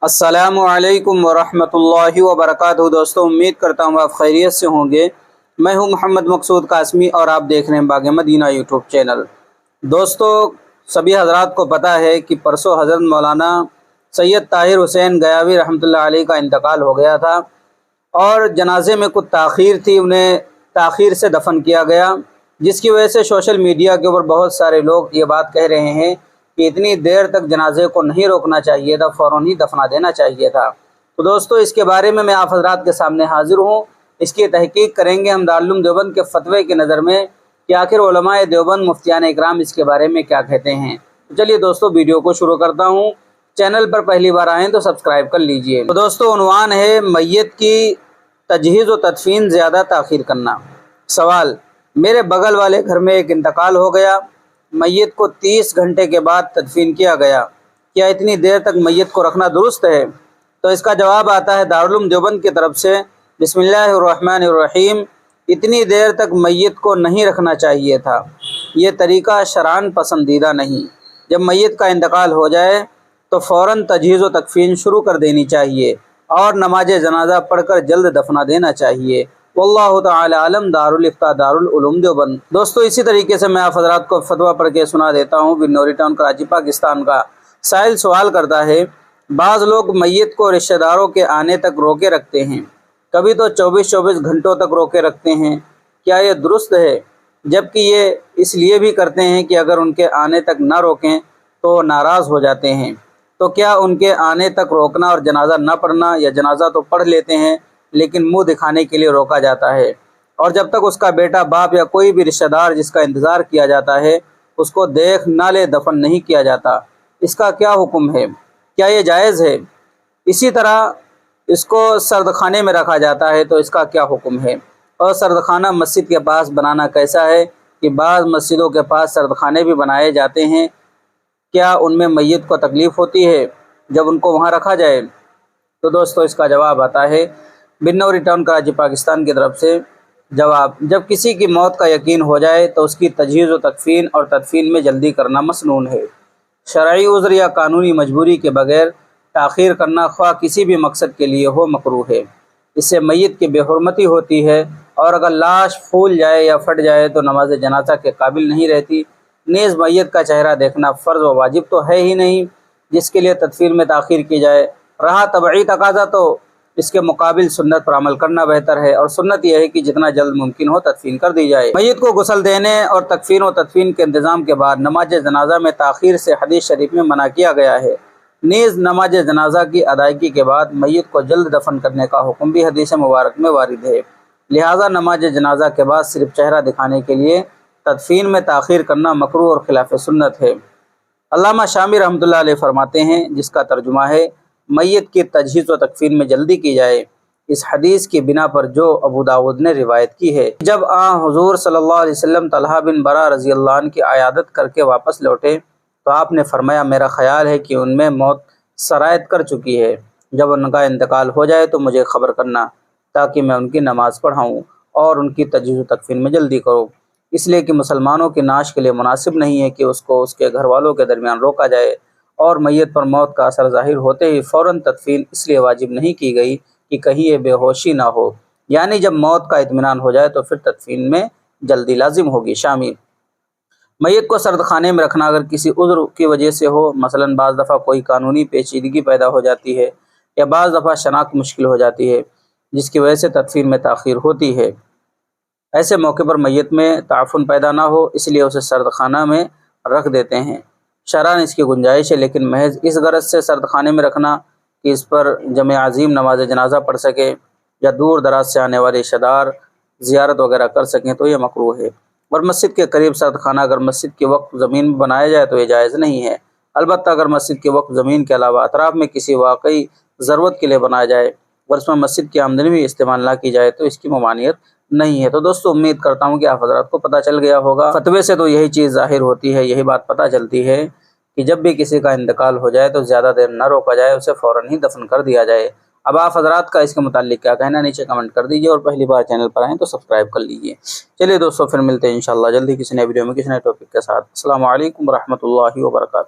अस्सलामुअलैकुम वरहमतुल्लाहि वबरकातुहू। दोस्तों, उम्मीद करता हूँ आप खैरियत से होंगे। मैं हूँ मोहम्मद मकसूद कासमी और आप देख रहे हैं बाग़ मदीना यूट्यूब चैनल। दोस्तों, सभी हजरात को पता है कि परसों हज़रत मौलाना सैयद ताहिर हुसैन गयावी रहमतुल्लाह अलैह का इंतकाल हो गया था और जनाजे में कुछ ताख़ीर थी, उन्हें ताख़ीर से दफन किया गया, जिसकी वजह से सोशल मीडिया के ऊपर बहुत सारे लोग ये बात कह रहे हैं कि इतनी देर तक जनाजे को नहीं रोकना चाहिए था, फ़ौरन ही दफना देना चाहिए था। तो दोस्तों, इसके बारे में मैं आप हजरात के सामने हाजिर हूँ। इसकी तहकीक करेंगे हम दारुल उलूम देवबंद के फतवे की नज़र में कि आखिर उलमाए देवबंद मुफ्तियान इकराम इसके बारे में क्या कहते हैं। तो चलिए दोस्तों, वीडियो को शुरू करता हूँ। चैनल पर पहली बार आएँ तो सब्सक्राइब कर लीजिए। तो दोस्तों, उन्वान है मैयत की तजहीज़ व तदफीन ज़्यादा ताख़ीर करना। सवाल: मेरे बगल वाले घर में एक इंतकाल हो गया, मैयत को 30 घंटे के बाद तदफीन किया गया, क्या इतनी देर तक मैयत को रखना दुरुस्त है? तो इसका जवाब आता है दारुल उलूम देवबंद की तरफ से, बिस्मिल्लाहिर्रहमानिर्रहीम, इतनी देर तक मैयत को नहीं रखना चाहिए था। ये तरीक़ा शरअन पसंदीदा नहीं। जब मैयत का इंतकाल हो जाए तो फ़ौरन तजहीज़ व तकफ़ीन शुरू कर देनी चाहिए और नमाज जनाजा पढ़कर जल्द दफना देना चाहिए। वल्लाहु तआला आलम। दारुल इफ्ता दारुल उलूम देवबंद। दोस्तों, इसी तरीके से मैं आप हज़रात को फतवा पढ़ के सुना देता हूँ। बिन्नौरी टाउन कराची पाकिस्तान का साहिल सवाल करता है, बाज़ लोग मैयत को रिश्तेदारों के आने तक रोके रखते हैं, कभी तो 24-24 घंटों तक रोके रखते हैं, क्या ये दुरुस्त है? जबकि ये इसलिए भी करते हैं कि अगर उनके आने तक ना रोकें तो नाराज़ हो जाते हैं। तो क्या उनके आने तक रोकना और जनाजा न पढ़ना, या जनाजा तो पढ़ लेते हैं लेकिन मुंह दिखाने के लिए रोका जाता है, और जब तक उसका बेटा, बाप या कोई भी रिश्तेदार जिसका इंतज़ार किया जाता है उसको देख ना ले दफन नहीं किया जाता, इसका क्या हुक्म है? क्या ये जायज़ है? इसी तरह इसको सर्दखाने में रखा जाता है, तो इसका क्या हुक्म है? और सर्दखाना मस्जिद के पास बनाना कैसा है कि बाज़ मस्जिदों के पास सर्दखाने भी बनाए जाते हैं, क्या उनमें मैयत को तकलीफ़ होती है जब उनको वहाँ रखा जाए? तो दोस्तों, इसका जवाब आता है बिन्नौरी टाउन कराची पाकिस्तान की तरफ से। जवाब: जब किसी की मौत का यकीन हो जाए तो उसकी तजहीज़ व तकफ़ीन और तदफीन में जल्दी करना मसनून है। शरई उज़्र या कानूनी मजबूरी के बगैर ताख़ीर करना, ख्वाह किसी भी मकसद के लिए हो, मकरूह है। इससे मैयत की बेहुरमती होती है और अगर लाश फूल जाए या फट जाए तो नमाज जनाजा के काबिल नहीं रहती। नेज़ मैयत का चेहरा देखना फ़र्ज़ व वाजिब तो है ही नहीं जिसके लिए तदफीन में ताख़ीर की जाए। रहा तबई तकाज़ा तो इसके मुकाबिल सुन्नत पर अमल करना बेहतर है, और सुन्नत यह है कि जितना जल्द मुमकिन हो तदफीन कर दी जाए। मैयत को गुस्ल देने और तकफीन व तदफीन के इंतज़ाम के बाद नमाज जनाजा में ताख़ीर से हदीस शरीफ में मना किया गया है। नीज़ नमाज जनाजा की अदायगी के बाद मैयत को जल्द दफन करने का हुक्म भी हदीस मुबारक में वारिद है। लिहाजा नमाज जनाजा के बाद सिर्फ चेहरा दिखाने के लिए तदफीन में ताख़ीर करना मकरूह और खिलाफ सुन्नत है। अल्लामा शामी रहमतुल्लाह अलैह फरमाते हैं, जिसका तर्जुमा है, मैयत की तजहीज़ व तकफीन में जल्दी की जाए इस हदीस की बिना पर जो अबू दाऊद ने रिवायत की है। जब हुज़ूर सल्लल्लाहु अलैहि वसल्लम तलहा बिन बरा रज़ी अल्लाह अन्हु की आयादत करके वापस लौटे तो आपने फरमाया, मेरा ख्याल है कि उनमें मौत सरायत कर चुकी है। जब उनका इंतकाल हो जाए तो मुझे ख़बर करना ताकि मैं उनकी नमाज़ पढ़ाऊँ और उनकी तजहीज़ व तकफीन में जल्दी करूँ, इसलिए कि मुसलमानों की नाश के लिए मुनासिब नहीं है कि उसको उसके घर वालों के दरमियान रोका जाए, और मैयत पर मौत का असर ज़ाहिर होते ही फ़ौरन तदफीन इसलिए वाजिब नहीं की गई कि कहीं ये बेहोशी ना हो, यानी जब मौत का इत्मीनान हो जाए तो फिर तदफीन में जल्दी लाजिम होगी। शामिल: मैयत को सर्दखाने में रखना अगर किसी उज़्र की वजह से हो, मसलन बाज़ दफ़ा कोई कानूनी पेचीदगी पैदा हो जाती है या बाज़ दफ़ा शनाख्त मुश्किल हो जाती है जिसकी वजह से तदफीन में ताख़ीर होती है, ऐसे मौके पर मैयत में ताफ़ुन पैदा ना हो इसलिए उसे सर्दखाना में रख देते हैं। शरअन इसकी गुंजाइश है, लेकिन महज इस गरज से सर्दखाने में रखना कि इस पर जमे अज़ीम नमाज जनाजा पढ़ सके या दूर दराज से आने वाले रिश्तेदार ज़ियारत वगैरह कर सकें तो यह मकरूह है। और मस्जिद के करीब सर्दखाना अगर मस्जिद के वक़्फ़ ज़मीन में बनाया जाए तो यह जायज़ नहीं है। अलबत्ता अगर मस्जिद के वक़्फ़ ज़मीन के अलावा अतराफ़ में किसी वाकई ज़रूरत के लिए बनाया जाए और उसमें मस्जिद की आमदनी भी इस्तेमाल ना की जाए तो इसकी ममानियत नहीं है। तो दोस्तों, उम्मीद करता हूँ कि आप हज़रात को पता चल गया होगा। फतवे से तो यही चीज़ ज़ाहिर होती है, यही बात पता चलती है कि जब भी किसी का इंतकाल हो जाए तो ज़्यादा देर न रोका जाए, उसे फ़ौरन ही दफन कर दिया जाए। अब आप हज़रात का इसके मुताल्लिक क्या कहना, नीचे कमेंट कर दीजिए, और पहली बार चैनल पर आएँ तो सब्सक्राइब कर लीजिए। चलिए दोस्तों, फिर मिलते हैं इंशाअल्लाह जल्दी किसी नए वीडियो में किसी नए टॉपिक के साथ। अस्सलामु अलैकुम रहमतुल्लाहि व बरकातुहू।